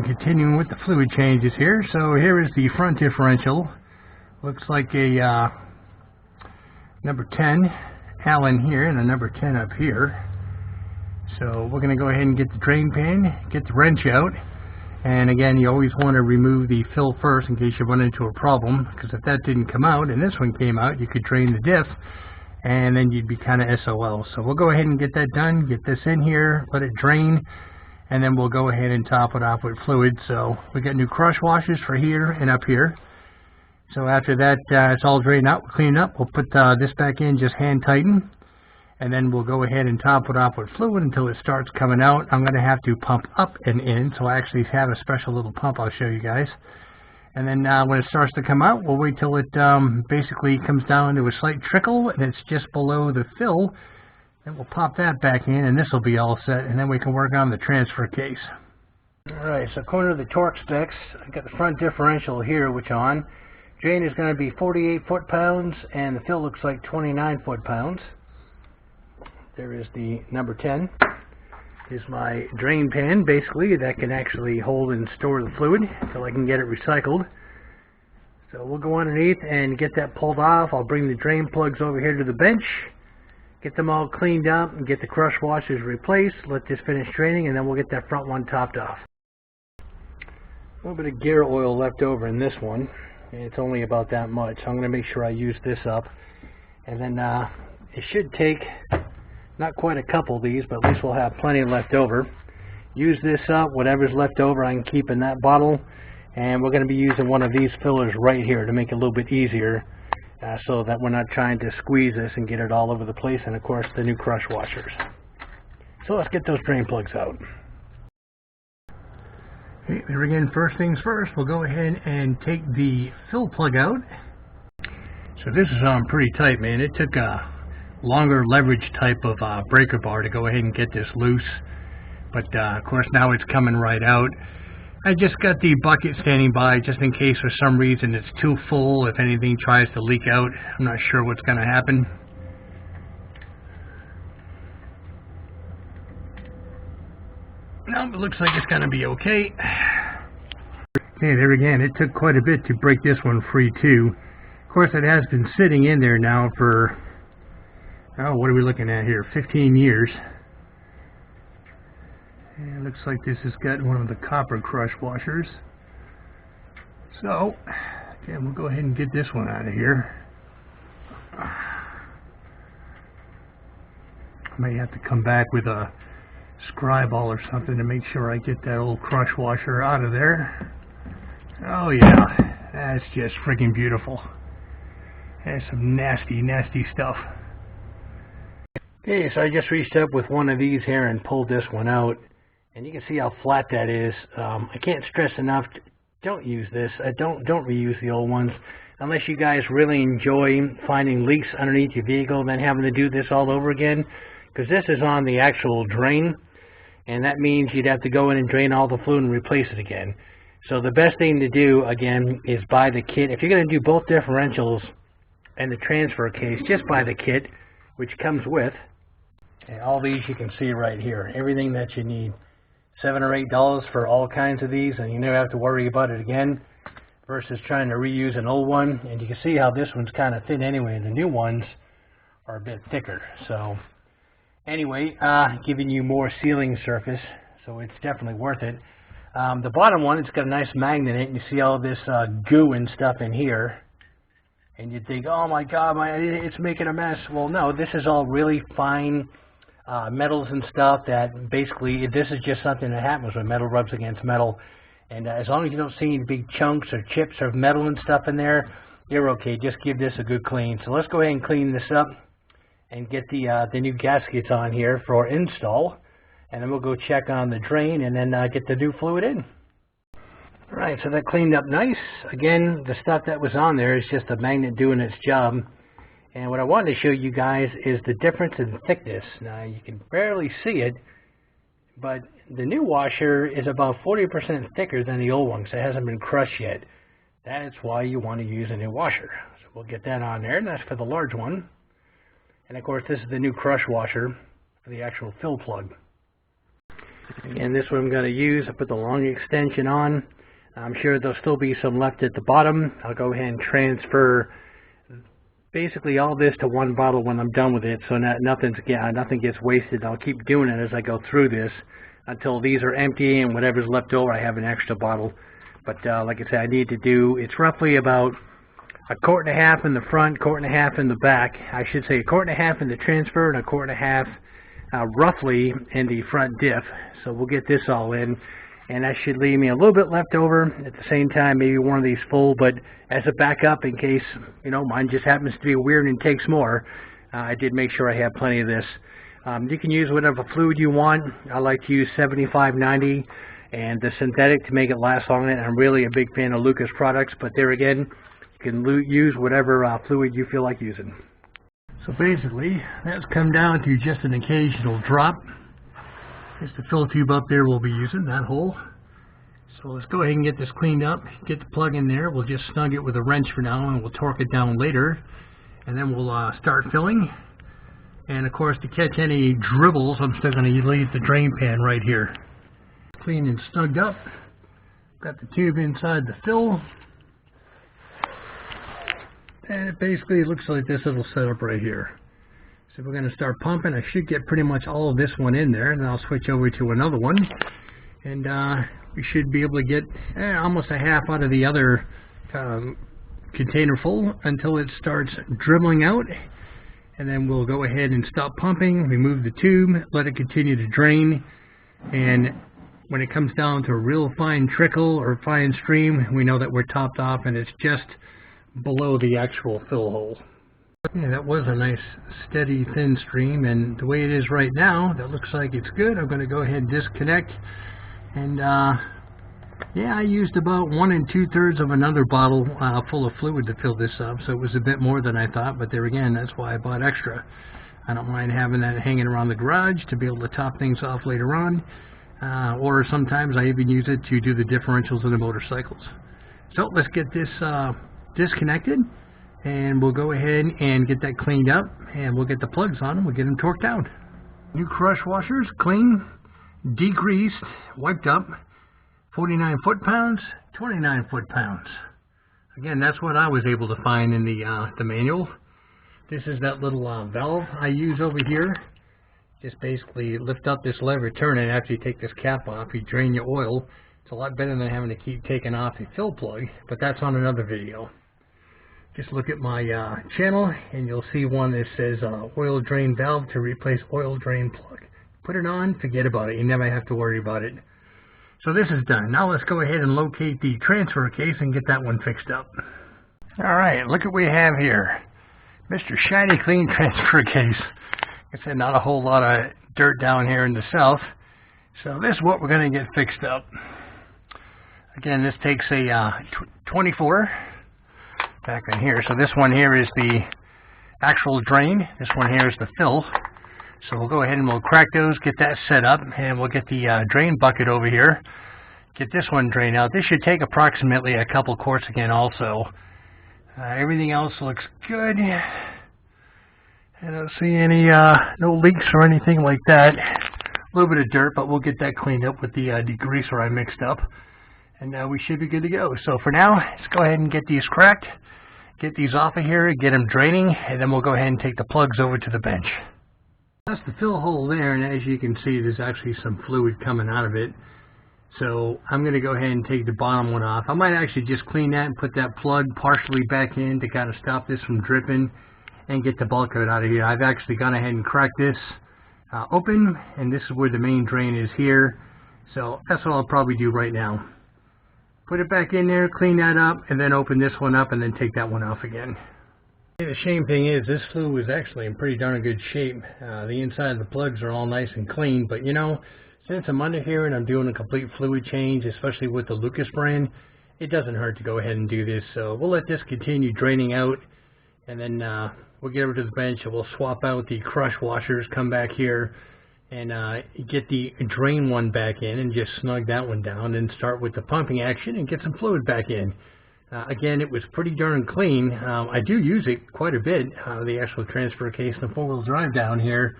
And continuing with the fluid changes here. So here is the front differential. Looks like a number 10 Allen here and a number 10 up here. So we're going to go ahead and get the drain pan, get the wrench out. And again, you always want to remove the fill first in case you run into a problem, because if that didn't come out and this one came out, you could drain the diff and then you'd be kind of SOL. So we'll go ahead and get that done, get this in here, let it drain, and then we'll go ahead and top it off with fluid. So we got new crush washers for here and up here. So after that, it's all drained out, we'll clean it up, we'll put this back in, just hand tighten, and then we'll go ahead and top it off with fluid until it starts coming out. I'm going to have to pump up and in, so I actually have a special little pump I'll show you guys. And then when it starts to come out, we'll wait till it basically comes down to a slight trickle and it's just below the fill. Then we'll pop that back in and this will be all set, and then we can work on the transfer case. Alright, so according to the torque specs, I've got the front differential here, which on. Drain is going to be 48 foot-pounds and the fill looks like 29 foot-pounds. There is the number 10. Is my drain pan, basically, that can actually hold and store the fluid until I can get it recycled. So we'll go underneath and get that pulled off. I'll bring the drain plugs over here to the bench, get them all cleaned up, and get the crush washers replaced. Let this finish draining, and then we'll get that front one topped off. A little bit of gear oil left over in this one. It's only about that much. So I'm going to make sure I use this up. And then it should take not quite a couple of these, but at least we'll have plenty left over. Use this up, whatever's left over I can keep in that bottle, and we're going to be using one of these fillers right here to make it a little bit easier so that we're not trying to squeeze this and get it all over the place, and of course the new crush washers. So let's get those drain plugs out. Okay, there again, first things first, we'll go ahead and take the fill plug out. So this is on pretty tight, man. It took a longer leverage type of breaker bar to go ahead and get this loose, but of course now it's coming right out. I just got the bucket standing by just in case for some reason it's too full. If anything tries to leak out, I'm not sure what's going to happen. No, it looks like it's going to be okay. Okay, there again, it took quite a bit to break this one free too. Of course, it has been sitting in there now for, oh, what are we looking at here? 15 years. And it looks like this has got one of the copper crush washers. So, again, we'll go ahead and get this one out of here. I may have to come back with a scry ball or something to make sure I get that old crush washer out of there. Oh yeah, that's just freaking beautiful. That's some nasty, nasty stuff. Okay, so I just reached up with one of these here and pulled this one out, and you can see how flat that is. I can't stress enough, don't use this. Don't reuse the old ones unless you guys really enjoy finding leaks underneath your vehicle and then having to do this all over again, because this is on the actual drain, and that means you'd have to go in and drain all the fluid and replace it again. So the best thing to do, again, is buy the kit. If you're going to do both differentials and the transfer case, just buy the kit, which comes with. And all these you can see right here. Everything that you need. $7 or $8 for all kinds of these, and you never have to worry about it again, versus trying to reuse an old one. And you can see how this one's kind of thin anyway, and the new ones are a bit thicker. So anyway, giving you more sealing surface, so it's definitely worth it. The bottom one, it's got a nice magnet in it, and you see all this goo and stuff in here. And you'd think, oh my God, it's making a mess. Well, no, this is all really fine metals and stuff that basically, this is just something that happens when metal rubs against metal. And as long as you don't see any big chunks or chips of metal and stuff in there, you're okay. Just give this a good clean. So let's go ahead and clean this up and get the new gaskets on here for install. And then we'll go check on the drain and then get the new fluid in. Alright, so that cleaned up nice. Again, the stuff that was on there is just a magnet doing its job. And what I wanted to show you guys is the difference in thickness. Now, you can barely see it, but the new washer is about 40% thicker than the old one, because it hasn't been crushed yet. That's why you want to use a new washer. So we'll get that on there, and that's for the large one. And of course, this is the new crush washer for the actual fill plug. And this one I'm going to use. I put the long extension on. I'm sure there'll still be some left at the bottom. I'll go ahead and transfer basically all this to one bottle when I'm done with it, so nothing gets wasted. I'll keep doing it as I go through this until these are empty, and whatever's left over I have an extra bottle. But like I said, I need to do, it's roughly about a quart and a half in the front, quart and a half in the back. I should say a quart and a half in the transfer and a quart and a half roughly in the front diff. So we'll get this all in, and that should leave me a little bit left over. At the same time, maybe one of these full, but as a backup in case, you know, mine just happens to be weird and takes more. I did make sure I have plenty of this. You can use whatever fluid you want. I like to use 75/90 and the synthetic to make it last longer. I'm really a big fan of Lucas products, but there again, you can use whatever fluid you feel like using. So basically, that's come down to just an occasional drop. Just the fill tube up there we'll be using, that hole. So let's go ahead and get this cleaned up, get the plug in there. We'll just snug it with a wrench for now, and we'll torque it down later. And then we'll start filling. And of course, to catch any dribbles, I'm still going to leave the drain pan right here. Clean and snugged up. Got the tube inside the fill. And it basically looks like this little setup right here. So we're going to start pumping. I should get pretty much all of this one in there, and then I'll switch over to another one. And we should be able to get almost a half out of the other container full until it starts dribbling out. And then we'll go ahead and stop pumping, remove the tube, let it continue to drain. And when it comes down to a real fine trickle or fine stream, we know that we're topped off and it's just below the actual fill hole. Yeah, that was a nice steady thin stream, and the way it is right now, that looks like it's good. I'm going to go ahead and disconnect, and yeah, I used about 1 2/3 of another bottle full of fluid to fill this up, so it was a bit more than I thought, but there again, that's why I bought extra. I don't mind having that hanging around the garage to be able to top things off later on, or sometimes I even use it to do the differentials in the motorcycles. So let's get this disconnected, and we'll go ahead and get that cleaned up, and we'll get the plugs on and we'll get them torqued down. New crush washers, clean, degreased, wiped up, 49 foot-pounds, 29 foot-pounds. Again, that's what I was able to find in the manual. This is that little valve I use over here. Just basically lift up this lever, turn it. After you take this cap off, you drain your oil. It's a lot better than having to keep taking off the fill plug, but that's on another video. Just look at my channel and you'll see one that says oil drain valve to replace oil drain plug. Put it on, forget about it. You never have to worry about it. So this is done. Now let's go ahead and locate the transfer case and get that one fixed up. Alright, look what we have here. Mr. Shiny Clean transfer case. Like I said, not a whole lot of dirt down here in the south. So this is what we're going to get fixed up. Again, this takes a 24 back in here. So this one here is the actual drain. This one here is the fill. So we'll go ahead and we'll crack those, get that set up, and we'll get the drain bucket over here. Get this one drained out. This should take approximately a couple quarts again also. Everything else looks good. I don't see any no leaks or anything like that. A little bit of dirt, but we'll get that cleaned up with the degreaser I mixed up. And we should be good to go. So for now, let's go ahead and get these cracked, get these off of here, get them draining, and then we'll go ahead and take the plugs over to the bench. That's the fill hole there, and as you can see, there's actually some fluid coming out of it. So I'm going to go ahead and take the bottom one off. I might actually just clean that and put that plug partially back in to kind of stop this from dripping and get the bulk of it out of here. I've actually gone ahead and cracked this open, and this is where the main drain is here. So that's what I'll probably do right now. Put it back in there, clean that up, and then open this one up and then take that one off again. The shame thing is this fluid is actually in pretty darn good shape. The inside of the plugs are all nice and clean, but you know, since I'm under here and I'm doing a complete fluid change, especially with the Lucas brand, it doesn't hurt to go ahead and do this. So we'll let this continue draining out, and then we'll get over to the bench and we'll swap out the crush washers, come back here, and get the drain one back in and just snug that one down and start with the pumping action and get some fluid back in. Again, it was pretty darn clean. I do use it quite a bit, the actual transfer case and the four-wheel drive down here.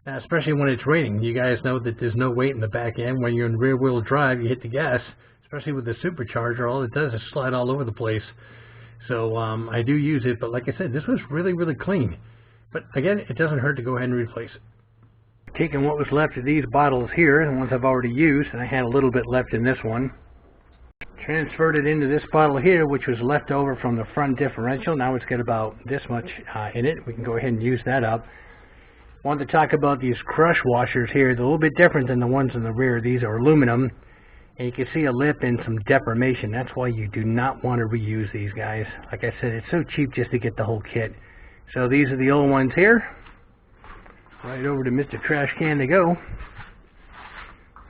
especially when it's raining. You guys know that there's no weight in the back end. When you're in rear wheel drive, you hit the gas, especially with the supercharger, all it does is slide all over the place. So I do use it, but like I said, this was really, really clean. But again, it doesn't hurt to go ahead and replace it. Taking what was left of these bottles here, the ones I've already used, and I had a little bit left in this one, transferred it into this bottle here, which was left over from the front differential. Now it's got about this much in it. We can go ahead and use that up. Wanted to talk about these crush washers here. They're a little bit different than the ones in the rear. These are aluminum, and you can see a lip and some deformation. That's why you do not want to reuse these guys. Like I said, it's so cheap just to get the whole kit. So these are the old ones here. Right over to Mr. Trash Can they go.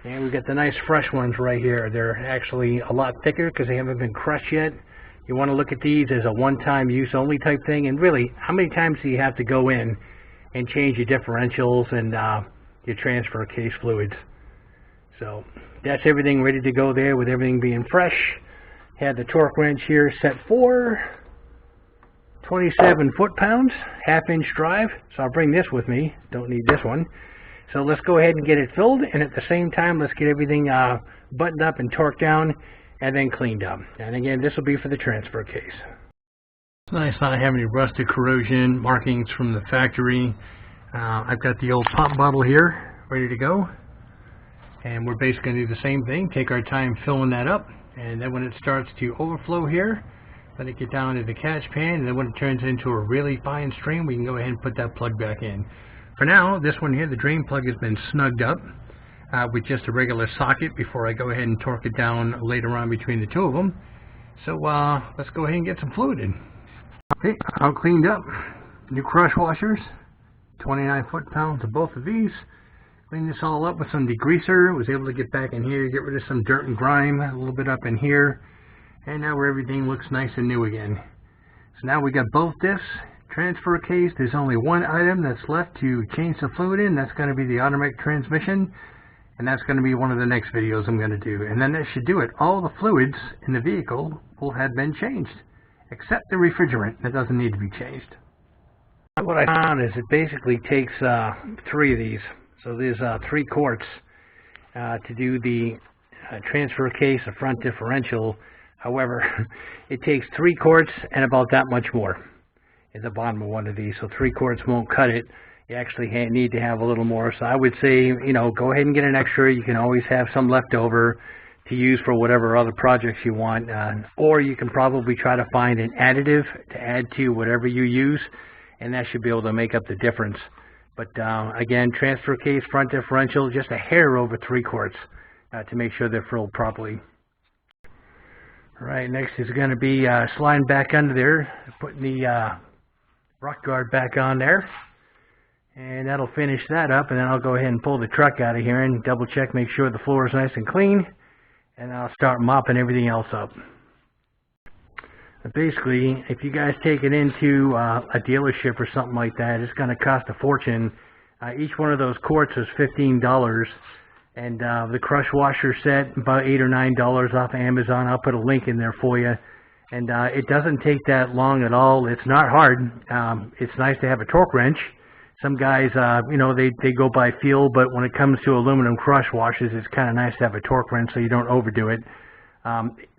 And we've got the nice fresh ones right here. They're actually a lot thicker because they haven't been crushed yet. You want to look at these as a one-time use only type thing. And really, how many times do you have to go in and change your differentials and your transfer case fluids? So that's everything ready to go there with everything being fresh. Had the torque wrench here set for 27 foot-pounds, half-inch drive. So I'll bring this with me. Don't need this one. So let's go ahead and get it filled, and at the same time, let's get everything buttoned up and torqued down and then cleaned up. And again, this will be for the transfer case. It's nice not having any rust or corrosion markings from the factory. I've got the old pump bottle here ready to go. And we're basically going to do the same thing. Take our time filling that up. And then when it starts to overflow here, let it get down to the catch pan. And then when it turns into a really fine stream, we can go ahead and put that plug back in. For now, this one here, the drain plug has been snugged up with just a regular socket before I go ahead and torque it down later on between the two of them. So let's go ahead and get some fluid in. Okay, all cleaned up. New crush washers, 29 foot-pounds of both of these. Cleaned this all up with some degreaser. Was able to get back in here, get rid of some dirt and grime, a little bit up in here. And now where everything looks nice and new again. So now we got both diffs. Transfer case, there's only one item that's left to change the fluid in. That's going to be the automatic transmission, and that's going to be one of the next videos I'm going to do. And then that should do it. All the fluids in the vehicle will have been changed, except the refrigerant. That doesn't need to be changed. What I found is it basically takes 3 of these. So there's 3 quarts to do the transfer case, the front differential. However, it takes 3 quarts and about that much more at the bottom of one of these, so 3 quarts won't cut it. You actually need to have a little more. So I would say, you know, go ahead and get an extra. You can always have some left over to use for whatever other projects you want, or you can probably try to find an additive to add to whatever you use, and that should be able to make up the difference. But again, transfer case, front differential, just a hair over 3 quarts to make sure they're filled properly. All right, next is going to be sliding back under there, putting the rock guard back on there, and that'll finish that up. And then I'll go ahead and pull the truck out of here and double check, make sure the floor is nice and clean, and I'll start mopping everything else up. But basically, if you guys take it into a dealership or something like that, it's going to cost a fortune. Each one of those quarts is $15, and the crush washer set about $8 or $9 off Amazon. I'll put a link in there for you. And it doesn't take that long at all. It's not hard. It's nice to have a torque wrench. Some guys, you know, they go by feel, but when it comes to aluminum crush washers, it's kind of nice to have a torque wrench so you don't overdo it.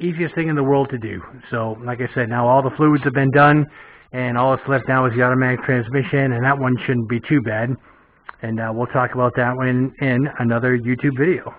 Easiest thing in the world to do. So, like I said, now all the fluids have been done, and all that's left now is the automatic transmission, and that one shouldn't be too bad. And we'll talk about that one in another YouTube video.